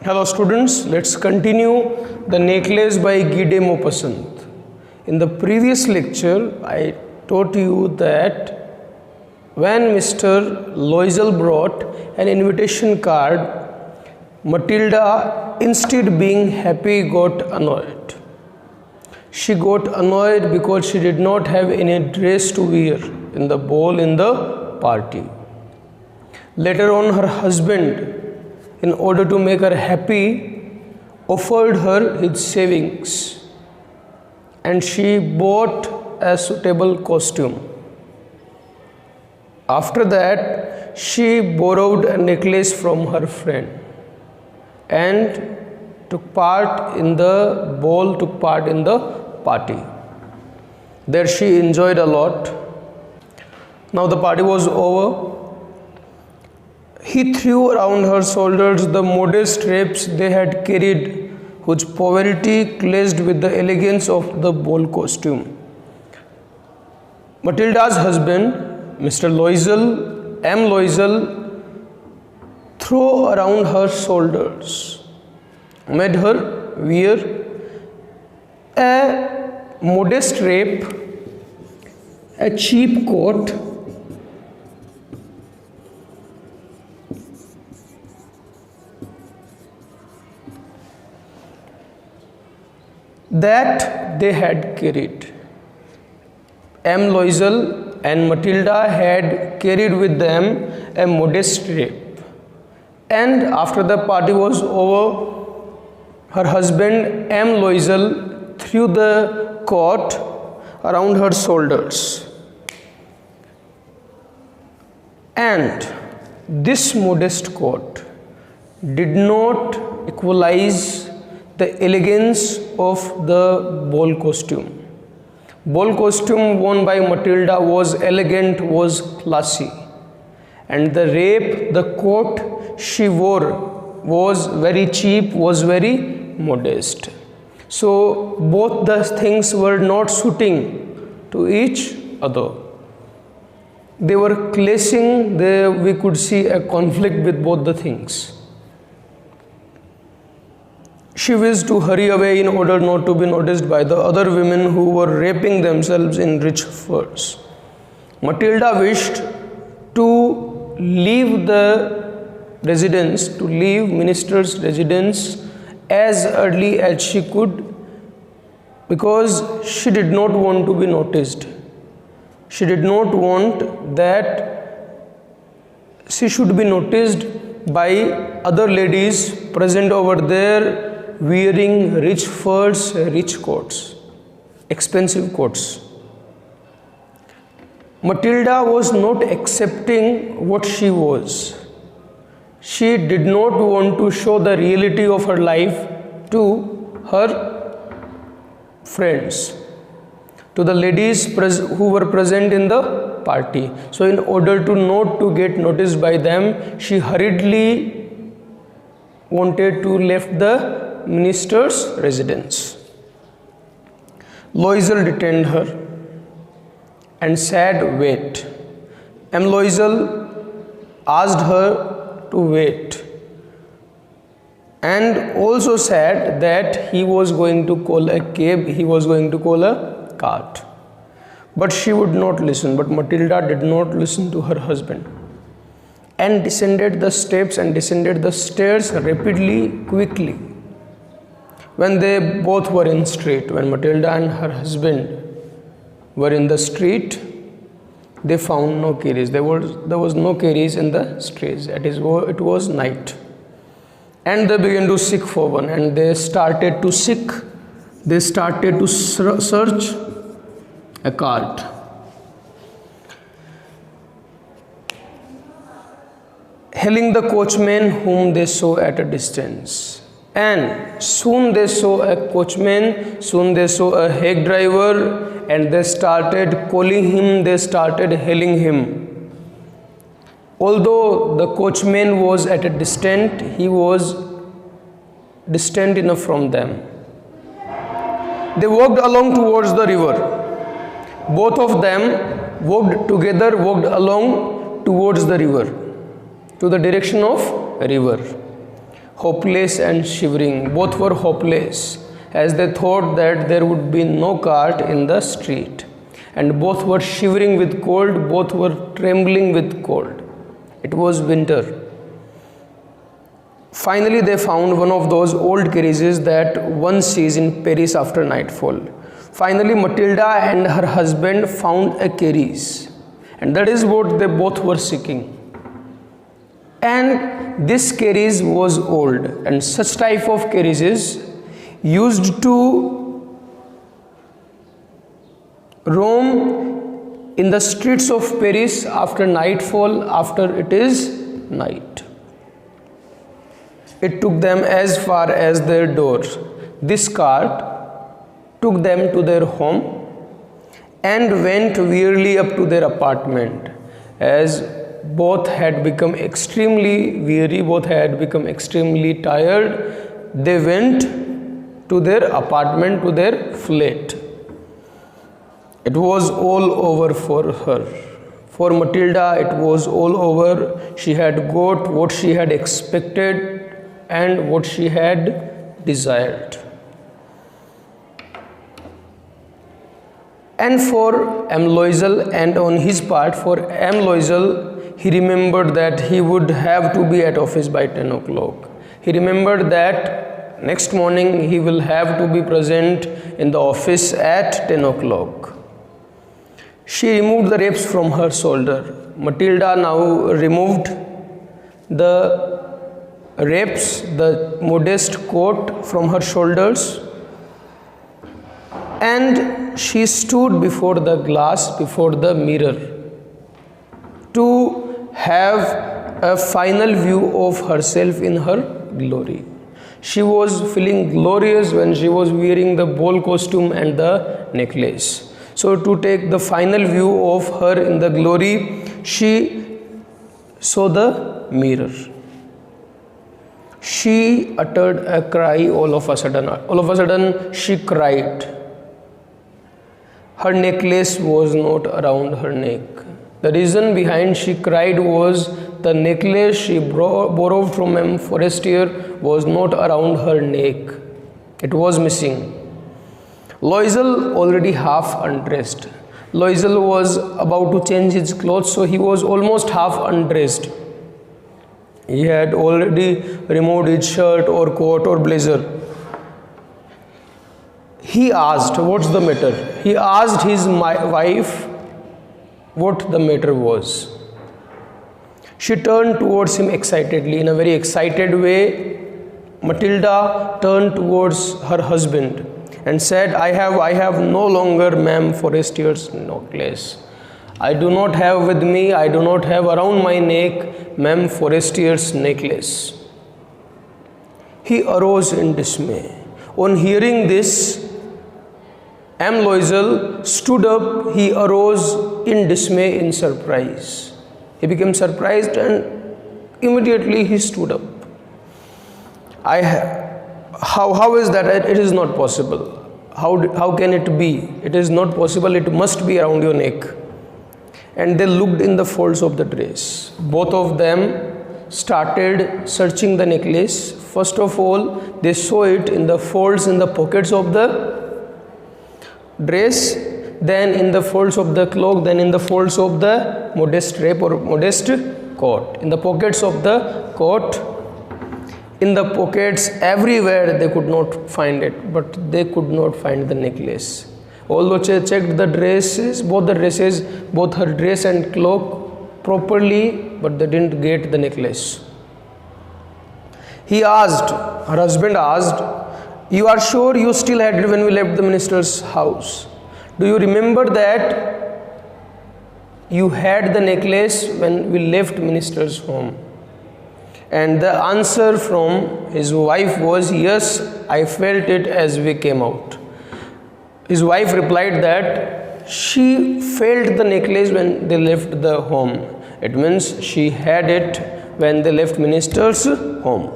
Hello students, let's continue the necklace by Guy de Maupassant. In the previous lecture, I taught you that when Mr. Loisel brought an invitation card, Matilda, instead being happy, got annoyed. She got annoyed because she did not have any dress to wear in the ball in the party. Later on, her husband, in order to make her happy, offered her his savings and she bought a suitable costume. After that, she borrowed a necklace from her friend and took part in the ball, took part in the party. There she enjoyed a lot. Now the party was over. He threw around her shoulders the modest wraps they had carried, whose poverty clashed with the elegance of the ball costume. Matilda's husband, Mr. Loisel, M. Loisel, threw around her shoulders, made her wear a modest wrap, a cheap coat, that they had carried. M. Loisel and Matilda had carried with them a modest wrap. And after the party was over, her husband M. Loisel threw the coat around her shoulders. And this modest coat did not equalize the elegance of the ball costume. Ball costume worn by Matilda was elegant, was classy, and the wrap, the coat she wore was very cheap, was very modest. So both the things were not suiting to each other. They were clashing. We could see a conflict with both the things. She wished to hurry away in order not to be noticed by the other women who were wrapping themselves in rich furs. Matilda wished to leave the residence, to leave minister's residence as early as she could, because she did not want to be noticed. She did not want that she should be noticed by other ladies present over there, wearing rich furs, rich coats, expensive coats. Matilda was not accepting what she was. She did not want to show the reality of her life to her friends, to the ladies who were present in the party. So in order to not to get noticed by them, she hurriedly wanted to left the minister's residence. Loisel detained her and said, "Wait." M. Loisel asked her to wait and also said that he was going to call a cab, he was going to call a cart. But she would not listen. But Matilda did not listen to her husband and descended the steps and descended the stairs rapidly, quickly. When they both were in street, when Matilda and her husband were in the street, they found no carriage. There was no carriage in the streets. It was night. And they began to seek for one, and they started to seek. They started to search a cart. Hailing the coachman whom they saw at a distance. And soon they saw a coachman, soon they saw a hack driver, and they started calling him, they started hailing him. Although the coachman was at a distance, he was distant enough from them. They walked along towards the river. Both of them walked together, walked along towards the river, to the direction of river. hopeless and shivering. Both were hopeless, as they thought that there would be no cart in the street. And both were shivering with cold, both were trembling with cold. It was winter. Finally, they found one of those old carriages that one sees in Paris after nightfall. Finally, Matilda and her husband found a carriage, and that is what they both were seeking. And this carriage was old, and such type of carriages used to roam in the streets of Paris after nightfall, after it is night. It took them as far as their doors. This cart took them to their home and went wearily up to their apartment. As both had become extremely weary, both had become extremely tired, they went to their apartment, to their flat. It was all over for her. For Matilda, it was all over. She had got what she had expected and what she had desired. And for M. Loisel, and on his part, for M. Loisel, he remembered that he would have to be at office by 10 o'clock. He remembered that next morning he will have to be present in the office at 10 o'clock. She removed the wraps from her shoulder. Matilda now removed the wraps, the modest coat from her shoulders, and she stood before the glass, before the mirror, to have a final view of herself in her glory. She was feeling glorious when she was wearing the ball costume and the necklace. So to take the final view of her in the glory, she saw the mirror. She uttered a cry all of a sudden. All of a sudden, she cried. Her necklace was not around her neck. The reason behind she cried was the necklace she borrowed from M. Forestier was not around her neck. It was missing. Loisel already half undressed. Loisel was about to change his clothes, so he was almost half undressed. He had already removed his shirt or coat or blazer. He asked, "What's the matter?" He asked his wife what the matter was. She turned towards him excitedly. In a very excited way, Matilda turned towards her husband and said, I have no longer Ma'am Forestier's necklace. I do not have with me, I do not have around my neck Ma'am Forestier's necklace. He arose in dismay. On hearing this, M. Loisel stood up. He arose in dismay, in surprise. He became surprised and immediately he stood up. How is that? It is not possible. How can it be? It is not possible. It must be around your neck. And they looked in the folds of the dress. Both of them started searching the necklace. First of all, they saw it in the folds, in the pockets of the dress, then in the folds of the cloak, then in the folds of the modest drape or modest coat, in the pockets of the coat, in the pockets, everywhere they could not find it, but they could not find the necklace. Although they checked the dresses, both her dress and cloak properly, but they didn't get the necklace. He asked, her husband asked, "You are sure you still had it when we left the minister's house? Do you remember that you had the necklace when we left minister's home?" And the answer from his wife was, "Yes, I felt it as we came out." His wife replied that she felt the necklace when they left the home. It means she had it when they left minister's home.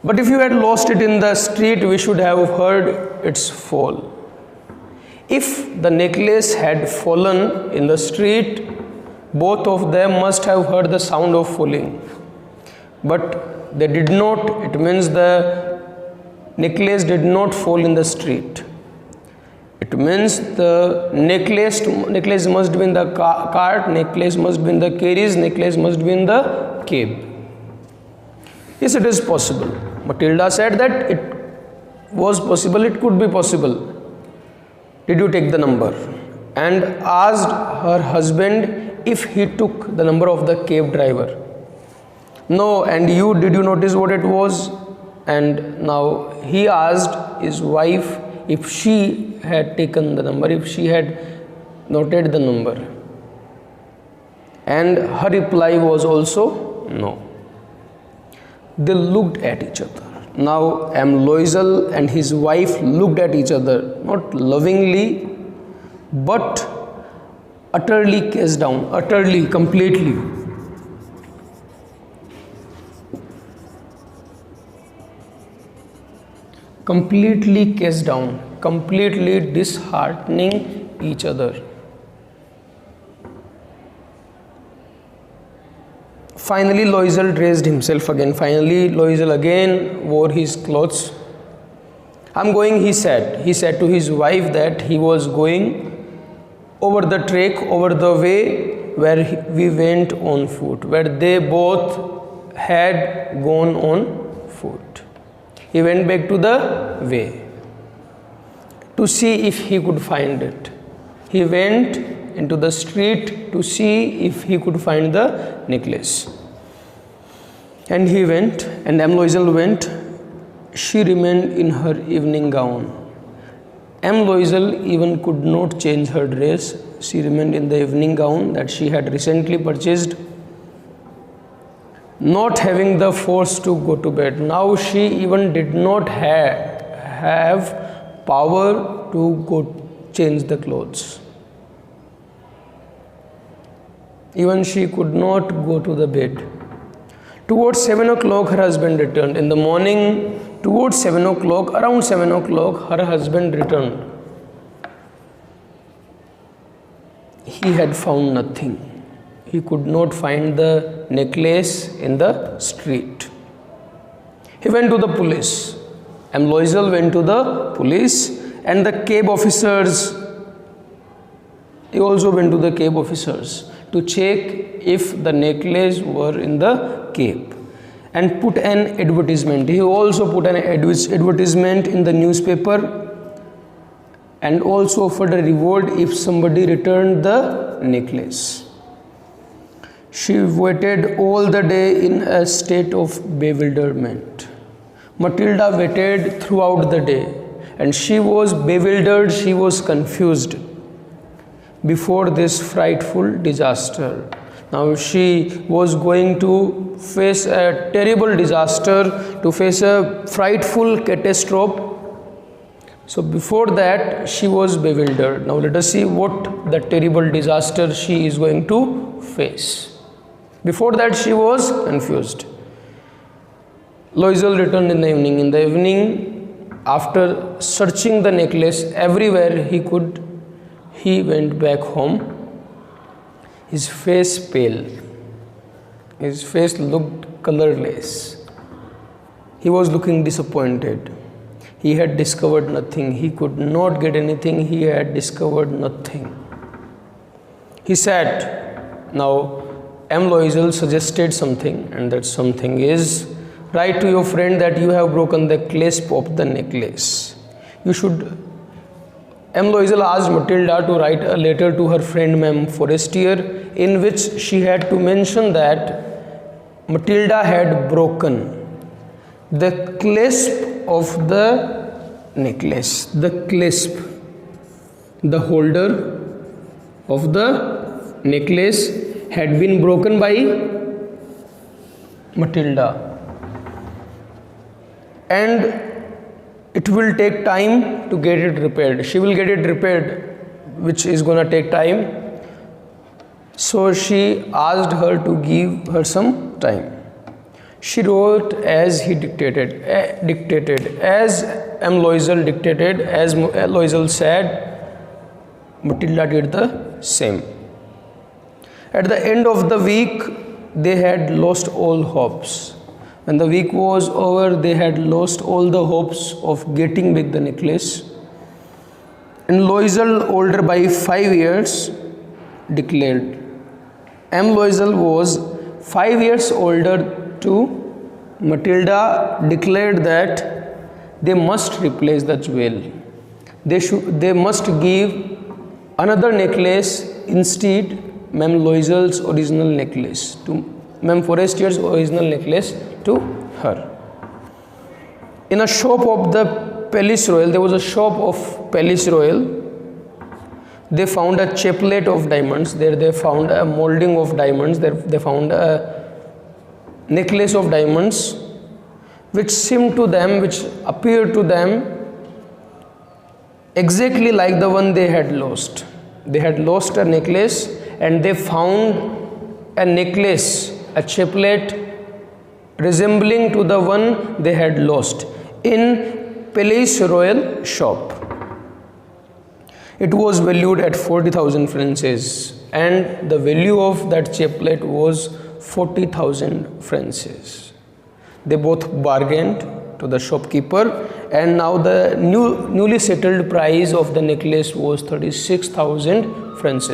But if you had lost it in the street, we should have heard its fall. If the necklace had fallen in the street, both of them must have heard the sound of falling. But They did not, it means the necklace did not fall in the street. It means the necklace must be in the cart, necklace must be in the carriage, necklace must be in the cab. Yes, it is possible. Matilda said that it was possible, it could be possible. Did you take the number? And asked her husband if he took the number of the cab driver. No. And you, did you notice what it was? And now he asked his wife if she had taken the number, if she had noted the number. And her reply was also no. They looked at each other. Now M. Loisel and his wife looked at each other, not lovingly, but utterly cast down, utterly, completely. Completely cast down, completely disheartening each other. Finally, Loisel dressed himself again. Finally, Loisel again wore his clothes. I'm going, he said. He said to his wife that he was going over the track, over the way where we went on foot, where they both had gone on foot. He went back to the way to see if he could find it. He went into the street to see if he could find the necklace. And he went, and M. Loisel went. She remained in her evening gown. M. Loisel even could not change her dress. She remained in the evening gown that she had recently purchased, not having the force to go to bed. Now she even did not have power to go change the clothes. Even she could not go to the bed. Towards 7 o'clock, her husband returned. In the morning, towards 7 o'clock, around 7 o'clock, her husband returned. He had found nothing. He could not find the necklace in the street. He went to the police. M. Loisel went to the police, and the cab officers, he also went to the cab officers to check if the necklace were in the cab, and put an advertisement. He also put an advertisement in the newspaper, and also offered a reward if somebody returned the necklace. She waited all the day in a state of bewilderment. Matilda waited throughout the day, and she was bewildered, she was confused before this frightful disaster. Now she was going to face a terrible disaster, to face a frightful catastrophe. So before that she was bewildered. Now let us see what the terrible disaster she is going to face. Before that she was confused. Loisel returned in the evening. In the evening, after searching the necklace everywhere he could, he went back home. His face pale. His face looked colorless. He was looking disappointed. He had discovered nothing. He could not get anything. He had discovered nothing. He said, now M. Loisel suggested something, and that something is, write to your friend that you have broken the clasp of the necklace. You should. M. Loisel asked Matilda to write a letter to her friend Ma'am Forestier, in which she had to mention that Matilda had broken the clasp of the necklace. The clasp, the holder of the necklace had been broken by Matilda, and it will take time to get it repaired. She will get it repaired, which is gonna take time. So she asked her to give her some time. She wrote as he dictated, as M. Loisel dictated, as Loisel said, Matilda did the same. At the end of the week, they had lost all hopes. When the week was over, they had lost all the hopes of getting back the necklace. And Loisel, older by 5 years, declared. M. Loisel was 5 years older to Matilda, declared that they must replace the jewel. They must give another necklace instead Ma'am Loisel's original necklace, to Ma'am Forestier's original necklace to her. In a shop of the Palais Royal, there was a shop of Palais Royal. They found a chaplet of diamonds. There they found a molding of diamonds. There they found a necklace of diamonds, which seemed to them, which appeared to them exactly like the one they had lost. They had lost a necklace and they found a necklace, a chaplet resembling to the one they had lost in Palais Royal shop. It was valued at 40,000 francs and the value of that chaplet was 40,000 francs. They both bargained to the shopkeeper, and now the newly settled price of the necklace was 36,000 francs.